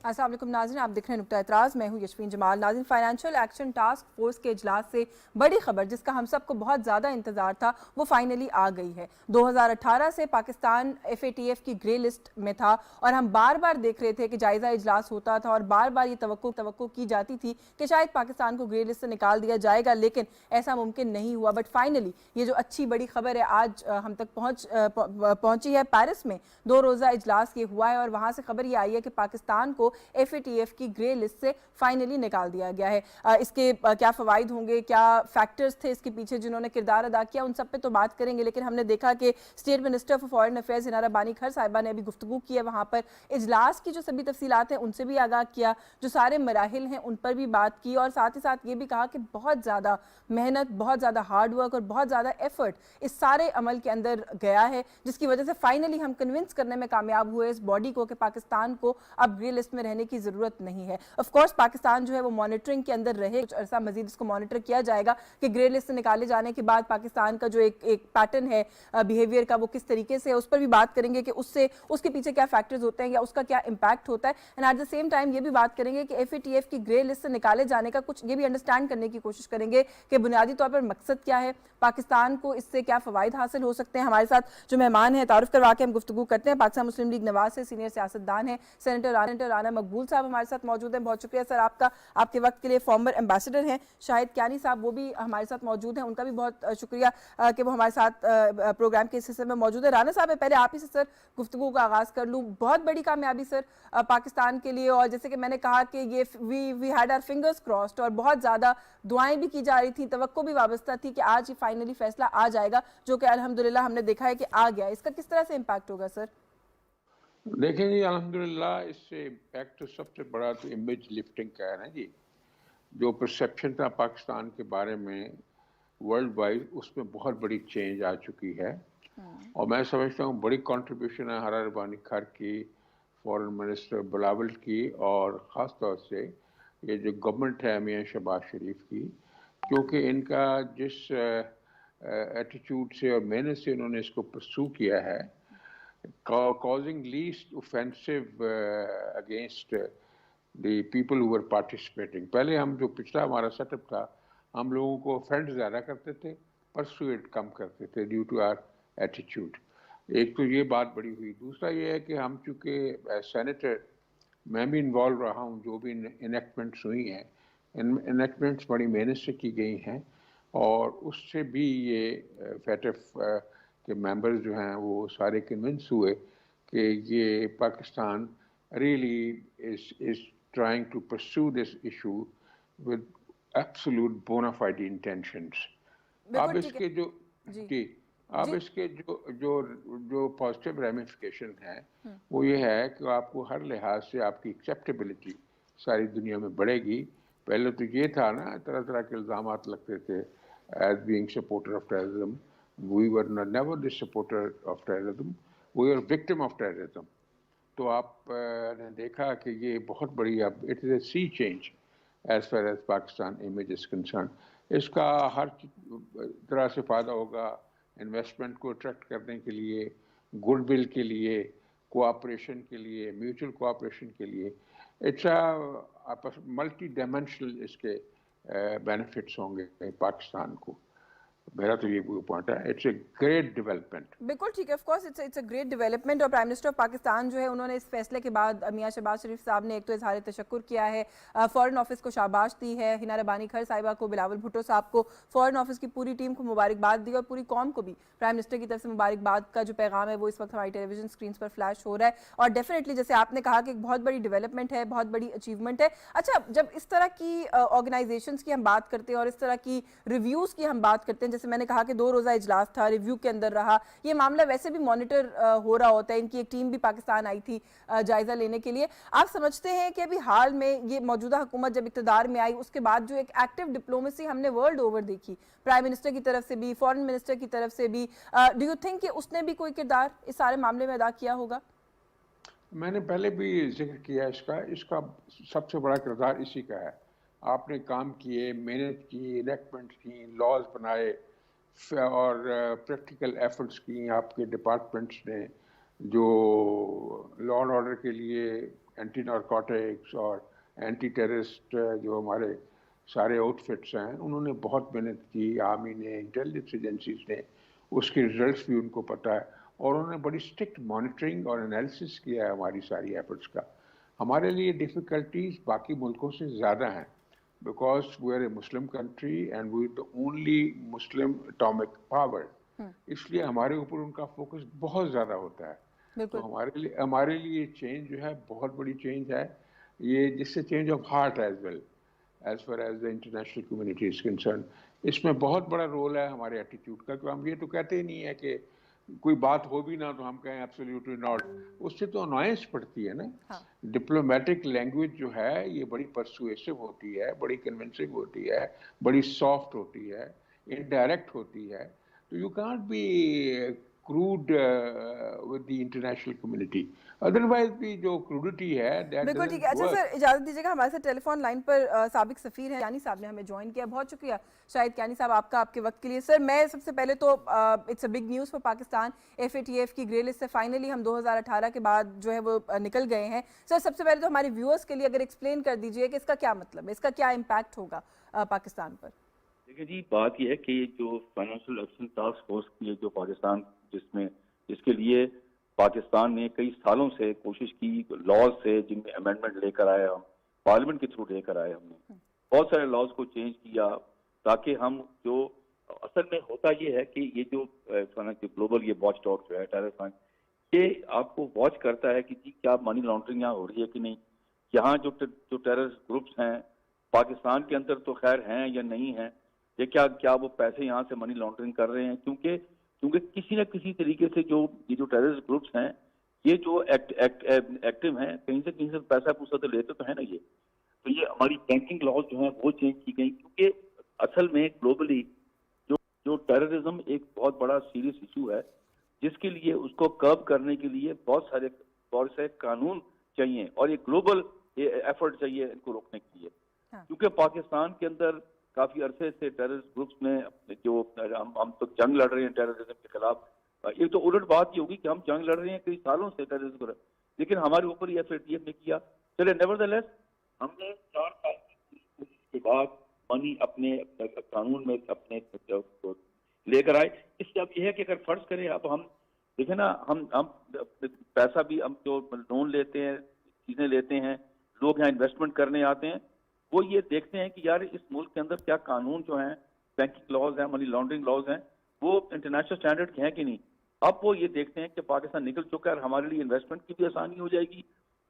अस्सलाम वालेकुम नाज़रीन, आप देख रहे हैं नुक्ता एतराज़। मैं हूँ यशवीन जमाल। नाज़रीन, फाइनेंशियल एक्शन टास्क फोर्स के इजलास से बड़ी खबर जिसका हम सबको बहुत ज़्यादा इंतज़ार था वो फाइनली आ गई है। 2018 से पाकिस्तान FATF की ग्रे लिस्ट में था और हम बार बार देख रहे थे कि जायज़ा इजलास होता था और बार बार ये तवक्को की जाती थी कि शायद पाकिस्तान को ग्रे लिस्ट से निकाल दिया जाएगा, लेकिन ऐसा मुमकिन नहीं हुआ। बट फाइनली ये जो अच्छी बड़ी खबर है आज हम तक पहुंची है। पेरिस में 2 रोज़ा इजलास ये हुआ है और वहाँ से खबर ये आई है कि पाकिस्तान को FATF की ग्रे लिस्ट से फाइनली निकाल दिया गया है। इसके क्या फ़वाइद होंगे, क्या फैक्टर्स थे इसके पीछे जिन्होंने किरदार अदा किया, उन सब पे तो बात करेंगे। लेकिन हमने देखा कि state minister for foreign affairs Hina Rabbani खर साहिबा ने अभी गुफ्तगू की है, वहाँ पर इजलास की जो सभी तफसीलात हैं उनसे भी आगाह किया, जो सारे मराहिल हैं उन पर भी बात की और साथ ही साथ ये भी कहा कि बहुत ज़्यादा मेहनत, बहुत ज़्यादा हार्ड वर्क और बहुत ज़्यादा एफर्ट इस सारे अमल के अंदर गया है, जिसकी वजह से फाइनली हम कन्विंस करने में कामयाब हुए इस बॉडी को कि पाकिस्तान को अब ग्रे लिस्ट में रहने की ज़रूरत नहीं है। ऑफ कोर्स पाकिस्तान जो है वो मॉनिटरिंग के अंदर रहे, कुछ अरसा मजीद इसको मॉनिटर किया जाएगा कि ग्रे लिस्ट से निकाले जाने के बाद पाकिस्तान का जो एक पैटर्न है बिहेवियर का वो किस तरीके से है, उस पर भी बात करेंगे कि उसके पीछे क्या फैक्टर्स होते हैं या उसका क्या इम्पैक्ट होता है। And at the same time ये भी बात करेंगे कि FATF की ग्रे लिस्ट से निकाले जाने का कुछ ये भी अंडरस्टैंड करने की कोशिश करेंगे कि बुनियादी तौर पर मकसद क्या है, पाकिस्तान को इससे क्या फ़वाइद हासिल हो सकते हैं। हमारे साथ जो मेहमान हैं तारुफ करवा के हम गुफ्तगू करते हैं। पाकिस्तान मुस्लिम लीग नवाज से सीनियर सियासतदान हैं सेनेटर राना मकबूल साहब हमारे साथ मौजूद हैं। बहुत शुक्रिया सर आपका, आपके वक्त के लिए। फॉर्मर एम्बेसडर हैं शाहिद कियानी साहब, वो भी हमारे साथ मौजूद हैं, उनका भी बहुत शुक्रिया कि वो हमारे साथ प्रोग्राम के इस हिस्से में मौजूद है। राना साहब, पहले आप ही से सर गुफ्तगू का आगाज़ कर लूँ। बहुत बड़ी कामयाबी सर पाकिस्तान के लिए, और जैसे कि मैंने कहा कि ये we had our fingers crossed और बहुत ज़्यादा दुआएं भी की जा रही थी, तवक्को भी वाबस्ता थी कि आज ही फाइनली फैसला आ जाएगा, जो कि अल्हम्दुलिल्लाह हमने देखा है कि आ गया। इसका किस तरह से इम्पैक्ट होगा सर? देखें जी, अल्हम्दुलिल्लाह इससे इम्पैक्ट तो सबसे बड़ा तो इमेज लिफ्टिंग का है ना जी। जो परसेप्शन था पाकिस्तान के बारे में वर्ल्ड वाइड, उसमें बहुत बड़ी चेंज आ चुकी है। और मैं समझता हूँ बड़ी कंट्रीब्यूशन है हिना रब्बानी खर की, फॉरेन मिनिस्टर बिलावल की, और ख़ास तौर से ये जो गवर्नमेंट है मियां शहबाज शरीफ की, क्योंकि इनका जिस एटीट्यूड से और मेहनत से उन्होंने इसको परसू किया है, causing least offensive against the people who were participating. पहले हम जो पिछला हमारा सेटअप था, हम लोगों को ऑफेंड ज़्यादा करते थे, परसुएट कम करते थे ड्यू टू आवर एटीट्यूड। एक तो ये बात बड़ी हुई। दूसरा ये है कि हम चूँकि सेनेटर, मैं भी इन्वॉल्व रहा हूँ, जो भी इनेक्टमेंट्स हुई हैं, इनेक्टमेंट्स बड़ी मेहनत से की गई हैं और उससे भी ये FATF के मेंबर्स जो हैं वो सारे कन्विंस हुए कि ये Pakistan really is trying to pursue this issue with absolute bona fide intentions. अब इसके जो जी अब इसके जो पॉजिटिव रेमिफिकेशन है वो ये है कि आपको हर लिहाज से आपकी एक्सेप्टेबिलिटी सारी दुनिया में बढ़ेगी। पहले तो ये था ना, तरह तरह के इल्ज़ामात लगते थे as being supporter of terrorism. We were never the supporter of terrorism, we were victim of terrorism. तो आप ने देखा कि ये बहुत बड़ी अब it is a sea change as far as Pakistan image is concern. इसका हर तरह से फ़ायदा होगा, इन्वेस्टमेंट को अट्रैक्ट करने के लिए, गुडविल के लिए, कोऑपरेशन के लिए, म्यूचुअल कोऑपरेशन के लिए। इट्स अ मल्टी डायमेंशनल इसके बेनिफिट्स होंगे पाकिस्तान को। मेरा तो ये पॉइंट है, इट्स ए ग्रेट डेवलपमेंट। बिल्कुल ठीक है, of course it's a great development. और प्राइम मिनिस्टर ऑफ पाकिस्तान जो है उन्होंने इस फैसले के बाद मियां शहबाज शरीफ साहब ने एक तो इजहार तशक्कुर किया है, फॉरेन ऑफिस को शाबाश दी है, हिना रब्बानी खर साहिबा को, बिलावल भुट्टो साहब को, फॉरेन ऑफिस की पूरी टीम को मुबारकबाद दी और पूरी कौम को भी प्राइम मिनिस्टर की तरफ से मुबारकबाद का जो पैगाम है वो इस वक्त हमारी टेलीविजन स्क्रीन पर फ्लैश हो रहा है। और डेफिनेटली जैसे आपने कहा कि एक बहुत बड़ी डेवलपमेंट है, बहुत बड़ी अचीवमेंट है। अच्छा, जब इस तरह की ऑर्गेनाइजेशंस की हम बात करते हैं और इस तरह की रिव्यूज़ की हम बात करते हैं, जैसे मैंने कहा कि 2 रोज़ा इजलास था, रिव्यू के अंदर रहा, ये मामला वैसे भी मॉनिटर हो रहा होता है, इनकी एक टीम भी पाकिस्तान आई थी जायजा लेने के लिए। आप समझते हैं कि अभी हाल में ये मौजूदा हुकूमत जब इक़्तिदार में आई उसके बाद जो एक एक्टिव डिप्लोमेसी हमने वर्ल्ड ओवर देखी, प्राइम मिनिस्टर की तरफ से भी, फॉरेन मिनिस्टर की तरफ से भी, डू यू थिंक कि उसने भी कोई किरदार इस सारे मामले में अदा किया होगा? मैंने पहले भी जिक्र किया इसका सबसे बड़ा किरदार इसी का है। आपने काम किए, मेहनत की, इनेक्टमेंट की, लॉज बनाए और प्रैक्टिकल एफर्ट्स की आपके डिपार्टमेंट्स ने, जो लॉ एंड ऑर्डर के लिए اینٹی نارکوٹکس اور اینٹی ٹیررسٹ جو ہمارے سارے آؤٹ فٹس ہیں انہوں نے بہت محنت کی, آرمی نے, انٹیلیجنس ایجنسیز نے, اس کے ریزلٹس بھی ان کو پتہ ہے, اور انہوں نے بڑی اسٹرکٹ مانیٹرنگ اور انالیسس کیا ہے ہماری ساری ایفرٹس کا. ہمارے لیے ڈیفیکلٹیز باقی ملکوں سے زیادہ ہیں because we are a Muslim country and we are the only Muslim atomic power. اس لیے ہمارے اوپر ان کا فوکس بہت زیادہ ہوتا ہے. تو ہمارے لیے یہ چینج جو ہے بہت بڑی چینج ہے, یہ جس سے change of heart as well as far as the international community is concern. اس میں بہت بڑا رول ہے ہمارے ایٹیٹیوڈ کا, کہ ہم یہ تو کہتے ہی نہیں ہے کہ کوئی بات ہو بھی نہ تو ہم کہیں ایبسلیوٹلی ناٹ, اس سے تو انوائنس پڑتی ہے نا. ڈپلومیٹک لینگویج جو ہے یہ بڑی پرسویسو ہوتی ہے, بڑی کنونسنگ ہوتی ہے, بڑی سافٹ ہوتی ہے, انڈائریکٹ ہوتی ہے. تو you can't be crude with the international community. Otherwise بھی جو crudity ہے that بالکل ٹھیک doesn't ہے. اچھا work. سر اجازت دیجیے گا, ہمارے ساتھ ٹیلی فون لائن پر سابق سفیر ہیں کیانی صاحب نے ہمیں جوائن کیا. بہت شکریہ شاہد کیانی صاحب آپ کا, آپ کے وقت کے لیے. سر میں سب سے پہلے تو it's a big news for Pakistan, FATF کی گرے لسٹ سے فائنلی ہم 2018 کے بعد جو ہے وہ نکل گئے ہیں. سر سب سے پہلے تو ہمارے ویورز کے لیے اگر ایکسپلین کر دیجیے کہ اس کا کیا مطلب ہے, اس کا کیا امپیکٹ ہوگا پاکستان پر. دیکھیں جی, بات یہ ہے کہ جو فائنینشیل ایکشن ٹاسک فورس کی جو پاکستان جس کے لیے پاکستان نے کئی سالوں سے کوشش کی, لاز سے جن میں امینڈمنٹ لے کر آئے, ہم پارلیمنٹ کے تھرو لے کر آئے, ہم نے بہت سارے لاز کو چینج کیا تاکہ ہم جو اصل میں ہوتا یہ ہے کہ یہ جو گلوبل یہ واچ ڈاگ جو ہے ٹیرر فنڈ, یہ آپ کو واچ کرتا ہے کہ جی کیا منی لانڈرنگ یہاں ہو رہی ہے کہ نہیں. یہاں جو ٹیرر گروپس ہیں پاکستان کے اندر تو خیر ہیں یا نہیں ہیں, یہ کیا وہ پیسے یہاں سے منی لانڈرنگ کر رہے ہیں, کیونکہ کسی نہ کسی طریقے سے جو یہ جو ٹیررسٹ گروپس ہیں یہ جو ایکٹیو ہیں کہیں سے پیسہ پوسا تو لیتے تو ہے نا. یہ تو یہ ہماری بینکنگ لاز جو ہیں وہ چینج کی گئی, کیونکہ اصل میں گلوبلی جو ٹیررزم ایک بہت بڑا سیریس ایشو ہے جس کے لیے اس کو کرب کرنے کے لیے بہت سے قانون چاہیے اور یہ گلوبل ایفرٹ چاہیے ان کو روکنے کے لیے. کیونکہ پاکستان کے اندر کافی عرصے سے ٹیررسٹ گروپس میں جو ہم تو جنگ لڑ رہے ہیں ٹیررزم کے خلاف. ایک تو الٹ بات یہ ہوگی کہ ہم جنگ لڑ رہے ہیں کئی سالوں سے ٹیررزم, لیکن ہمارے اوپر یہ FATF نے کیا. چلے نیور دی لیس ہم نے 4 سال کے بعد منی اپنے قانون میں اپنے لے کر آئے. اس سے اب یہ ہے کہ اگر فرض کریں اب ہم دیکھیں نا, ہم پیسہ بھی ہم جو لون لیتے ہیں, چیزیں لیتے ہیں, لوگ یہاں انویسٹمنٹ کرنے آتے ہیں, وہ یہ دیکھتے ہیں کہ یار اس ملک کے اندر کیا قانون جو ہیں بینکنگ لاز ہیں, منی لانڈرنگ لاز ہیں, وہ انٹرنیشنل اسٹینڈرڈ کے ہیں کہ نہیں. اب وہ یہ دیکھتے ہیں کہ پاکستان نکل چکا ہے, ہمارے لیے انویسٹمنٹ کی بھی آسانی ہو جائے گی,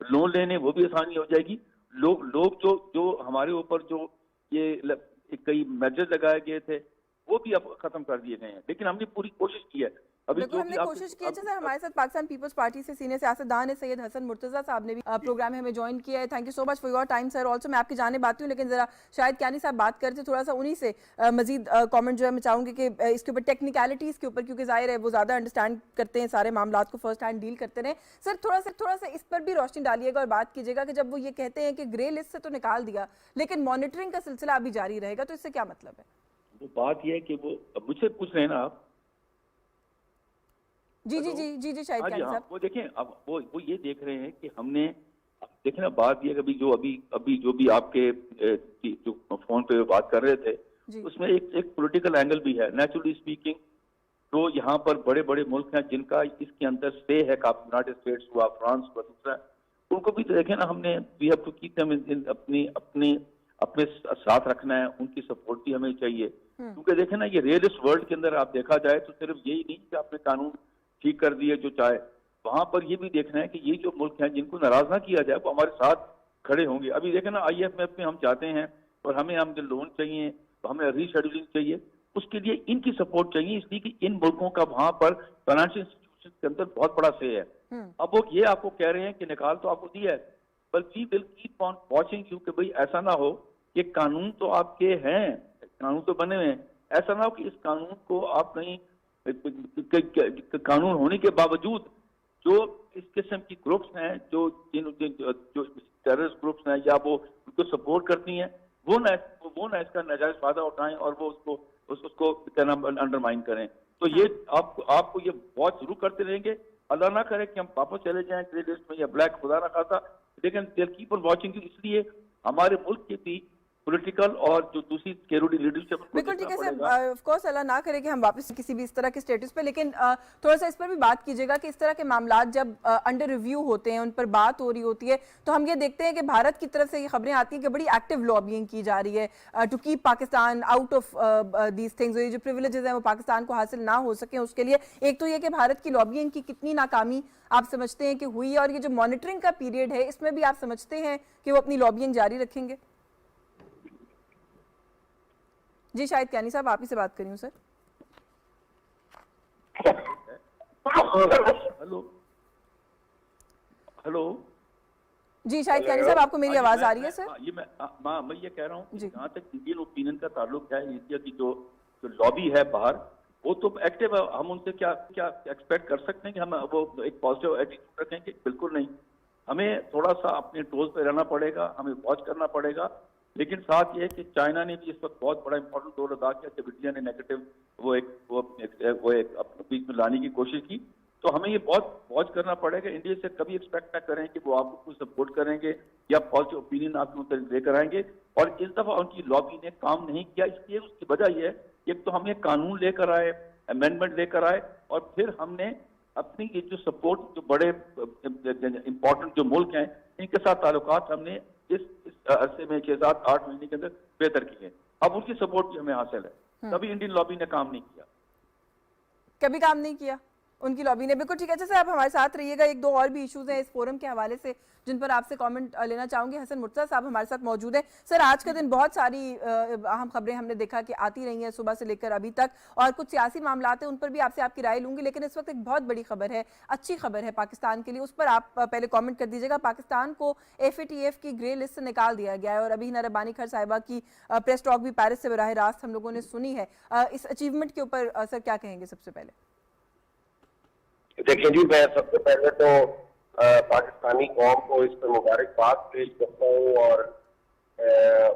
لون لینے وہ بھی آسانی ہو جائے گی. لوگ جو ہمارے اوپر جو یہ کئی میجر لگائے گئے تھے وہ بھی اب ختم کر دیے گئے ہیں, لیکن ہم نے پوری کوشش کی ہے. بالکل ہم نے کوشش کی. اچھا سر ہمارے ساتھ پاکستان پیپلز پارٹی سے سینئر سیاستدان ہے سید حسن مرتضیٰ صاحب نے بھی پروگرام میں ہمیں جوائن کیا ہے. Thank you so much for your time sir. Also میں آپ کی جانب آتی ہوں, لیکن ذرا شاید کیانی صاحب بات کرتے تھوڑا سا انہی سے مزید کامنٹ جو ہے میں چاہوں گی کہ اس کے اوپر ٹیکنیکلٹیز کے اوپر, کیونکہ ظاہر ہے وہ زیادہ انڈرسٹینڈ کرتے ہیں سارے معاملات کو, فرسٹ ہینڈ ڈیل کرتے رہے. سر تھوڑا سا اس پر بھی روشنی ڈالیے گا اور بات کیجیے گا کہ جب وہ یہ کہتے ہیں کہ گرے لسٹ سے تو نکال دیا لیکن مانیٹرنگ کا سلسلہ ابھی جاری رہے گا, تو اس سے کیا مطلب ہے؟ وہ بات یہ ہے کہ وہ مجھ سے پوچھ رہے ہیں نا آپ. جی شاہد کیانی صاحب وہ دیکھیں اب وہ یہ دیکھ رہے ہیں کہ ہم نے دیکھیں نا, بات یہ کہ جو بھی آپ کے جو فون پہ بات کر رہے تھے اس میں ایک پولیٹیکل اینگل بھی ہے. نیچرلی اسپیکنگ تو یہاں پر بڑے بڑے ملک ہیں جن کا اس کے اندر اسٹے ہے, یونائٹڈ اسٹیٹس ہوا, فرانس ہوا, دوسرا, ان کو بھی تو دیکھیں نا, ہم نے we have to keep them اپنے ساتھ رکھنا ہے, ان کی سپورٹ بھی ہمیں چاہیے. کیونکہ دیکھیں نا یہ ریئلسٹ ورلڈ کے اندر آپ دیکھا جائے تو صرف یہی نہیں کہ آپ نے قانون ٹھیک کر دیے جو چاہے, وہاں پر یہ بھی دیکھنا ہے کہ یہ جو ملک ہیں جن کو ناراض نہ کیا جائے وہ ہمارے ساتھ کھڑے ہوں گے. ابھی دیکھیں نا IMF میں ہم جاتے ہیں اور ہمیں جو لون چاہیے, ہمیں ری شیڈولنگ چاہیے, اس کے لیے ان کی سپورٹ چاہیے, اس لیے کہ ان ملکوں کا وہاں پر فائنینشیل انسٹیٹیوشن کے اندر بہت بڑا سے ہے. اب وہ یہ آپ کو کہہ رہے ہیں کہ نکال تو آپ کو دیا ہے, but we will keep on watching you کہ بھائی ایسا نہ ہو کہ قانون تو آپ کے ہیں, قانون تو بنے ہوئے ہیں, ایسا نہ ہو کہ اس قانون کو آپ کہیں قانون ہونے کے باوجود جو اس قسم کی گروپس ہیں جو ٹیررسٹ گروپس ہیں یا وہ ان کو سپورٹ کرتی ہیں وہ نہ اس کا ناجائز فائدہ اٹھائیں اور وہ اس کو انڈرمائن کریں. تو یہ آپ کو یہ واچ ضرور کرتے رہیں گے. اللہ نہ کرے کہ ہم واپس چلے جائیں گرے لسٹ میں یا بلیک, خدا نہ خاصا लेकिन दे कीप ऑन वाचिंग, इसलिए हमारे मुल्क के भी पॉलिटिकल और जो दूसरी सिक्योरिटी लीडरशिप बिल्कुल ठीक है सर, ऑफ कोर्स अल्लाह ना करे कि हम वापस किसी भी इस तरह के स्टेटस पे, लेकिन थोड़ा सा इस पर भी बात कीजिएगा कि इस तरह के मामलात जब अंडर रिव्यू होते हैं, उन पर बात हो रही होती है, तो हम ये देखते हैं कि भारत की तरफ से ये खबरें आती हैं कि बड़ी एक्टिव लॉबिंग की जा रही है to keep Pakistan out of these things. ये जो प्रिविलेजेस हैं वो पाकिस्तान को हासिल ना हो सके उसके लिए एक तो ये कि भारत की लॉबिंग की कितनी नाकामी आप समझते हैं कि हुई है, और ये जो मॉनिटरिंग का पीरियड है इसमें भी आप समझते हैं कि वो अपनी लॉबिंग जारी रखेंगे? जी शाहिद कियानी साहब, आप ही से बात करी हूँ सर। हेलो हेलो जी शाहिद कियानी साहब, आपको मेरी आवाज आ रही है सर? मैं ये कह रहा हूँ जी। जहाँ तक इंडियन ओपिनियन का ताल्लुक है, इंडिया की जो लॉबी है बाहर, वो तो एक्टिव है। हम उनसे क्या क्या एक्सपेक्ट कर सकते हैं कि हम वो एक पॉजिटिव एटीट्यूड रखेंगे? बिल्कुल नहीं। हमें थोड़ा सा अपने टोज पे रहना पड़ेगा, हमें वॉच करना पड़ेगा। लेकिन साथ ये है कि चाइना ने भी इस वक्त बहुत बड़ा इंपॉर्टेंट रोल अदा किया जब इंडिया ने नेगेटिव वो एक अपने बीच में लाने की कोशिश की। तो हमें ये बहुत वॉच करना पड़ेगा। इंडिया से कभी एक्सपेक्ट ना करें कि वो आपको कुछ सपोर्ट करेंगे या पॉजिटिव ओपिनियन आपके ऊपर लेकर आएंगे। और इस दफा उनकी लॉबी ने काम नहीं किया, इसलिए उसकी वजह यह है एक तो हमें कानून लेकर आए, अमेंडमेंट लेकर आए, और फिर हमने अपनी ये जो सपोर्ट जो बड़े इंपॉर्टेंट जो मुल्क हैं इनके साथ ताल्लुकात हमने इस अरसे में 6-7-8 महीने के अंदर बेहतर किए। अब उनकी सपोर्ट भी हमें हासिल है। कभी इंडियन लॉबी ने काम नहीं किया, कभी काम नहीं किया उनकी लॉबी ने। बिल्कुल ठीक है। अच्छा, आप हमारे साथ रहिएगा, एक दो और भी इश्यूज हैं इस फोरम के हवाले से जिन पर आपसे कमेंट लेना चाहूंगी। हसन मुर्तज़ा साहब हमारे साथ मौजूद हैं। सर, आज का दिन बहुत सारी अहम खबरें हमने देखा कि आती रही हैं सुबह से लेकर अभी तक, और कुछ सियासी मामलात हैं उन पर भी आपसे आपकी राय लूंगी, लेकिन इस वक्त एक बहुत बड़ी खबर है, अच्छी खबर है पाकिस्तान के लिए, उस पर आप पहले कॉमेंट कर दीजिएगा। पाकिस्तान को FATF की ग्रे लिस्ट से निकाल दिया गया है, और अभी नरबानी खर साहिबा की प्रेस टॉक भी पेरिस से बराह रास्त हम लोगों ने सुनी है। इस अचीवमेंट के ऊपर सर क्या कहेंगे सबसे पहले? देखिए जी, मैं सबसे पहले तो पाकिस्तानी कौम को इस पर मुबारकबाद पेश करता हूँ, और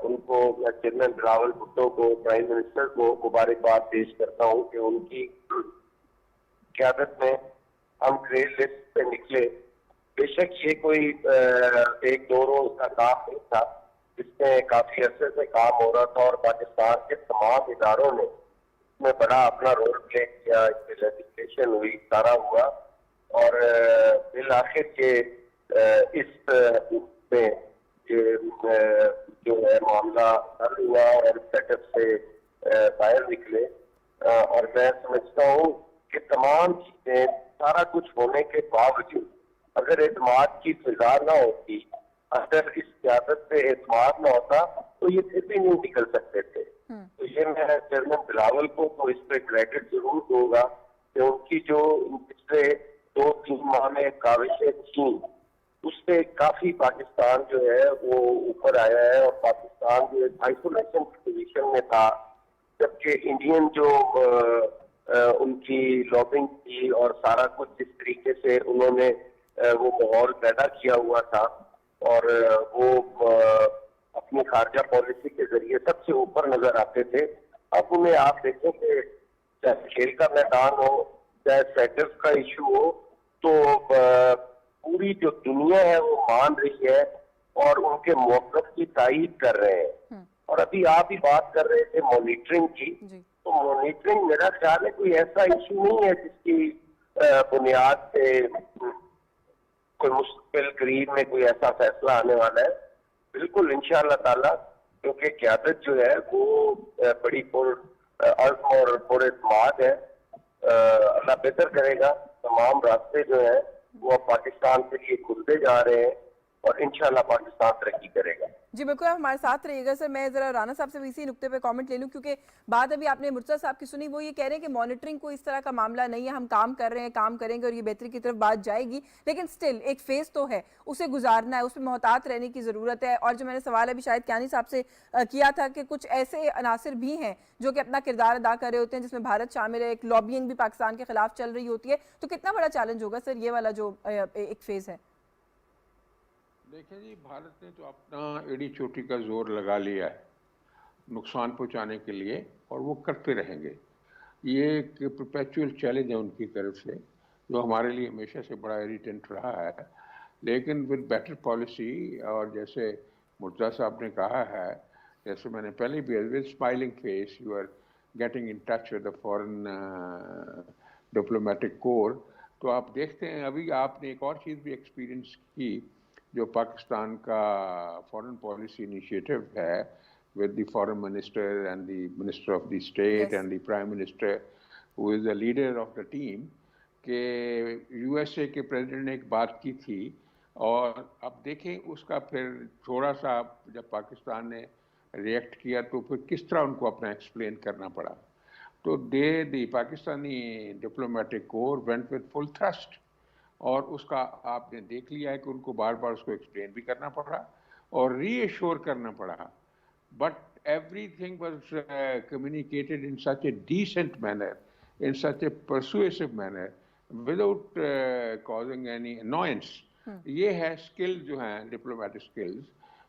उनको चेयरमैन बिलावल भुट्टो को, प्राइम मिनिस्टर को मुबारकबाद पेश करता हूँ कि उनकी क़यादत में हम ग्रे लिस्ट पे निकले। बेशक ये कोई एक दो रोज का काम नहीं था, इसमें काफी अरसे से काम हो रहा था, और पाकिस्तान के तमाम इदारों ने में बड़ा अपना रोल प्ले किया, इसमें लेजिस्लेशन हुई, सारा हुआ, और बिल आखिर के इस में जो है मामला हल हुआ और सेटअप से बाहर निकले। और मैं समझता हूँ कि तमाम चीजें, सारा कुछ होने के बावजूद अगर एतमाद की फिजा ना होती, अगर इस क़यादत पे एतमाद ना होता, तो ये फिर भी नहीं निकल सकते थे। तो ये मैं चेयरमैन बिलावल को तो इस पे क्रेडिट जरूर दूंगा कि उनकी जो पिछले 2-3 माह में काविशें थी, उससे काफी पाकिस्तान जो है वो ऊपर आया है, और पाकिस्तान जो एक आइसोलेशन पोजीशन में था, जबकि इंडियन जो उनकी लॉबिंग थी और सारा कुछ जिस तरीके से उन्होंने वो माहौल पैदा किया हुआ था, और वो अपनी खारजा पॉलिसी के जरिए सबसे ऊपर नजर आते थे। अब उन्हें आप देखें कि चाहे खेल का मैदान हो, चाहे सेटअप का इशू हो, तो पूरी जो दुनिया है वो मान रही है और उनके मौक़िफ़ की तायीद कर रहे हैं। और अभी आप ही बात कर रहे थे मॉनिटरिंग की, तो मॉनिटरिंग मेरा ख्याल है कोई ऐसा इशू नहीं है जिसकी बुनियाद से कोई मुस्तकिल करीब में कोई ऐसा फैसला आने वाला है। बिल्कुल इंशाअल्लाह ताला, क्योंकि क़यादत जो है वो बड़ी पुरअज़्म और पुरएतमाद है। अल्लाह बेहतर करेगा। तमाम रास्ते जो है वो अब पाकिस्तान के लिए खुलते जा रहे हैं, और इंशाअल्लाह पाकिस्तान तरक्की करेगा। जी बिल्कुल, आप हमारे साथ रहिएगा। सर, मैं ज़रा राना साहब से भी इसी नुक्ते पे कमेंट ले लूँ, क्योंकि बात अभी आपने मुर्तज़ा साहब की सुनी, वो ये कह रहे हैं कि मॉनिटरिंग को इस तरह का मामला नहीं है, हम काम कर रहे हैं, काम करेंगे और ये बेहतरी की तरफ बात जाएगी, लेकिन स्टिल एक फेज़ तो है, उसे गुजारना है, उसमें मोहतात रहने की ज़रूरत है। और जो मैंने सवाल अभी शायद कियानी साहब से किया था कि कुछ ऐसे अनासर भी हैं जो कि अपना किरदार अदा कर रहे होते हैं, जिसमें भारत शामिल है, एक लॉबिंग भी पाकिस्तान के खिलाफ चल रही होती है, तो कितना बड़ा चैलेंज होगा सर ये वाला जो एक फेज़ है? देखिए जी, भारत ने तो अपना एड़ी चोटी का जोर लगा लिया है नुकसान पहुंचाने के लिए, और वो करते रहेंगे। ये एक परपेचुअल चैलेंज है उनकी तरफ से, जो हमारे लिए हमेशा से बड़ा इरिटेंट रहा है लेकिन विद बेटर पॉलिसी, और जैसे मुर्तज़ा साहब ने कहा है, जैसे मैंने पहले भी, with smiling face you are getting in touch with the foreign diplomatic corps. तो आप देखते हैं, अभी आपने एक और चीज़ भी एक्सपीरियंस की, जो पाकिस्तान का फॉरेन पॉलिसी इनिशिएटिव है with the foreign minister and the minister of the state and the prime minister who is the leader of the team, कि USA के प्रेसिडेंट ने एक बात की थी, और अब देखें उसका फिर थोड़ा सा जब पाकिस्तान ने रिएक्ट किया तो फिर किस तरह उनको अपना एक्सप्लेन करना पड़ा। तो the Pakistani diplomatic corps went with full thrust, और उसका आपने देख लिया है कि उनको बार बार उसको एक्सप्लेन भी करना पड़ा और रीएश्योर करना पड़ा। But everything was communicated in such a decent manner, in such a persuasive manner, without causing any annoyance. ये है स्किल जो हैं, डिप्लोमेटिक स्किल्स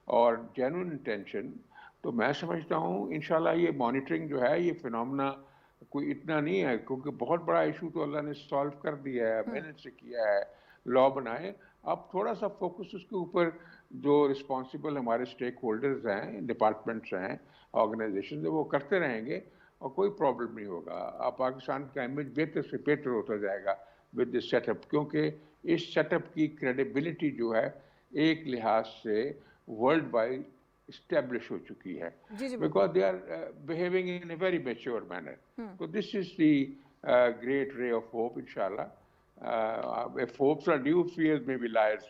और जेन्युइन इंटेंशन। तो मैं समझता हूँ इंशाल्लाह ये मॉनिटरिंग जो है, ये फिनोमेना कोई इतना नहीं है, क्योंकि बहुत बड़ा इशू तो अल्लाह ने सॉल्व कर दिया है, मेहनत से किया है, लॉ बनाए। अब थोड़ा सा फोकस उसके ऊपर जो रिस्पॉन्सिबल हमारे स्टेक होल्डर्स हैं, डिपार्टमेंट्स हैं, ऑर्गेनाइजेशन है, वो करते रहेंगे और कोई प्रॉब्लम नहीं होगा। अब पाकिस्तान का इमेज बेहतर से बेहतर होता जाएगा विद दिस सेटअप, क्योंकि इस सेटअप की क्रेडिबिलिटी जो है एक लिहाज से वर्ल्ड वाइड इस्टेब्लिश हो चुकी है, because they are behaving in a very mature manner. तो this is the great ray of hope, इंशाल्लाह। if hopes are due, fears may be liars,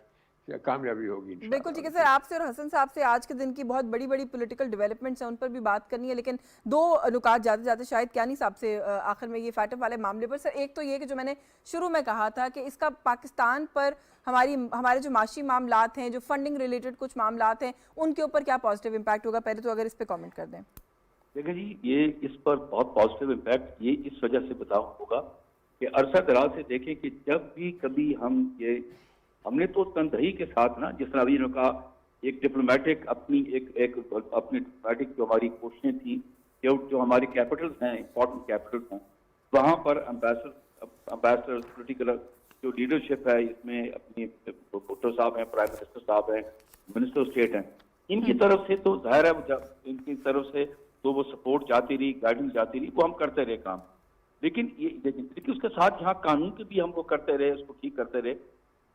कामयाबी होगी। बिल्कुल ठीक है सर, आपसे और हसन साहब से आज के दिन की बहुत बड़ी बड़ी पॉलिटिकल डेवलपमेंट्स हैं, उन पर भी बात करनी है, लेकिन दो नुकात जाते जाते शायद कियानी साहब से आखिर में ये फैटफ वाले मामले पर। सर एक तो ये कि जो मैंने शुरू में कहा था कि इसका पाकिस्तान पर हमारे जो माशी मामलात हैं, जो फंडिंग रिलेटेड कुछ मामलात हैं, उनके ऊपर क्या पॉजिटिव इम्पैक्ट होगा, पहले तो अगर इस पर कॉमेंट कर दें। देखिए जी, ये इस पर बहुत पॉजिटिव इम्पैक्ट ये इस वजह से बताऊँ होगा कि अरसा दराज से देखें कि जब भी कभी हमने तो तनदही के साथ ना, जिस तरह अभी ने कहा, एक डिप्लोमेटिक अपनी अपनी डिप्लोमेटिक जो हमारी कोशिशें थी, जो हमारी कैपिटल्स हैं, इंपॉर्टेंट कैपिटल्स हैं, वहाँ पर एम्बेसडर पोलिटिकल जो लीडरशिप है, इसमें अपनी भुट्टो साहब हैं, प्राइम मिनिस्टर साहब हैं, मिनिस्टर ऑफ स्टेट हैं, इनकी तरफ से तो जाहिर है इनकी तरफ से तो वो सपोर्ट जाती रही, गाइडेंस जाती रही, वो हम करते रहे काम। लेकिन उसके साथ यहाँ कानून के भी हम वो करते रहे, उसको ठीक करते रहे।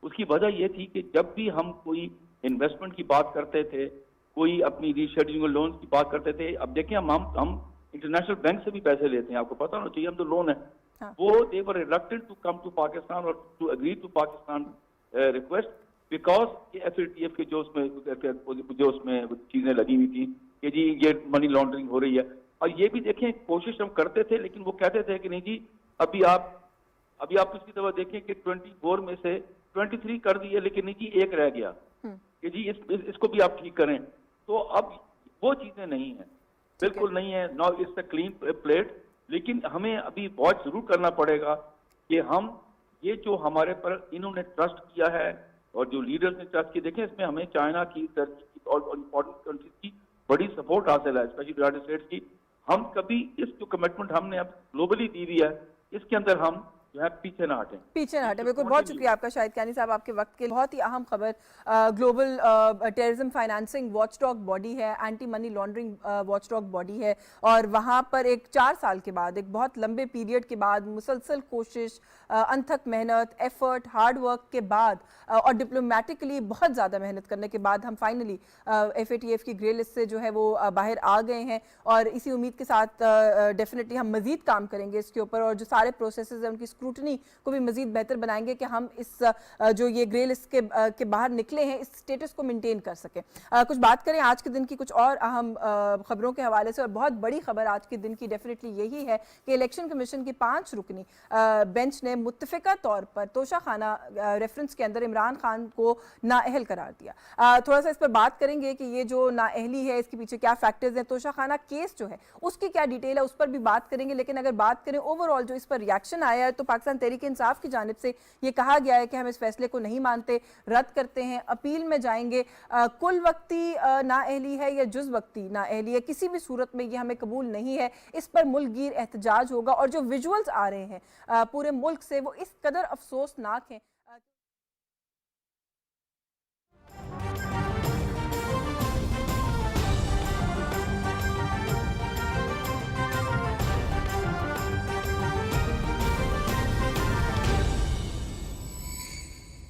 उसकी वजह ये थी कि जब भी हम कोई इन्वेस्टमेंट की बात करते थे, कोई अपनी रीशेड्यूलिंग लोन की बात करते थे, अब देखिए हम इंटरनेशनल बैंक से भी पैसे लेते हैं, आपको पता होना चाहिए, हम तो लोन है, वो they were reluctant to come to Pakistan और to agree to Pakistan request, because FATF के जो उसमें चीजें लगी हुई थी कि जी ये मनी लॉन्ड्रिंग हो रही है। और ये भी देखें, कोशिश हम करते थे, लेकिन वो कहते थे कि नहीं जी अभी आप उसकी तरह देखें कि 24 में से 23 कर दिए, लेकिन नहीं जी एक रह गया कि जी इसको भी आप ठीक करें। तो अब वो चीजें नहीं है, बिल्कुल नहीं है, no it's a clean plate. लेकिन हमें अभी बहुत जरूर करना पड़ेगा कि हम ये जो हमारे पर इन्होंने ट्रस्ट किया है और जो लीडर्स ने ट्रस्ट किया, देखें इसमें हमें चाइना की, टर्की की और इम्पोर्टेंट कंट्रीज की बड़ी सपोर्ट हासिल है, स्पेशली यूनाइटेड स्टेट्स की। हम कभी इस जो कमिटमेंट हमने अब ग्लोबली दी हुई है, इसके अंदर हम जो है पीछे ना हटें। बिल्कुल, बहुत शुक्रिया आपका शाहिद कियानी साहब, आपके वक्त के। बहुत ही अहम खबर, global terrorism financing watchdog body है, anti money laundering watchdog body है, और वहाँ पर एक 4 साल के बाद, एक बहुत लंबे पीरियड के बाद, मुसलसल कोशिश, अनथक मेहनत, एफर्ट, हार्ड वर्क के बाद और डिप्लोमेटिकली बहुत ज़्यादा मेहनत करने के बाद हम फाइनली FATF की ग्रे लिस्ट से जो है वो बाहर आ गए हैं। और इसी उम्मीद के साथ डेफिनेटली हम मज़ीद काम करेंगे इसके ऊपर, और जो सारे प्रोसेसेस हैं उनकी स्क्रूटनी को भी मज़ीद बेहतर बनाएंगे कि हम इस जो ये ग्रे लिस्ट के बाहर निकले हैं, इस स्टेटस को मेंटेन कर सकें। कुछ बात करें आज के दिन की कुछ और अहम खबरों के हवाले से, और बहुत बड़ी खबर आज के दिन की डेफिनेटली यही है कि इलेक्शन कमीशन की 5 रुकनी बेंच ने मुत्तफ़िका तौर पर तोशाखाना रेफरेंस के अंदर इमरान खान को नाअहल करार दिया। थोड़ा सा इस पर बात करेंगे कि ये जो नाअहली है, इसके पीछे क्या फैक्टर्स हैं, तोशाखाना केस जो है उसकी क्या डिटेल है, उस पर भी बात करेंगे। लेकिन अगर बात करें ओवरऑल जो इस पर रिएक्शन आया है, तो पाकिस्तान तहरीक इंसाफ की जानिब से ये कहा गया है कि हम इस फैसले को नहीं मानते, रद्द करते हैं, अपील में जाएंगे। कुल वक्ती नाअहली है या जुज़ वक्ती नाअहली है, किसी भी सूरत में ये हमें कबूल नहीं है, इस पर मुल्कगीर एहतजाज होगा। और जो विजुअल्स आ रहे हैं पूरे मुल्क से, वो इस कदर अफसोसनाक हैं। ہیں.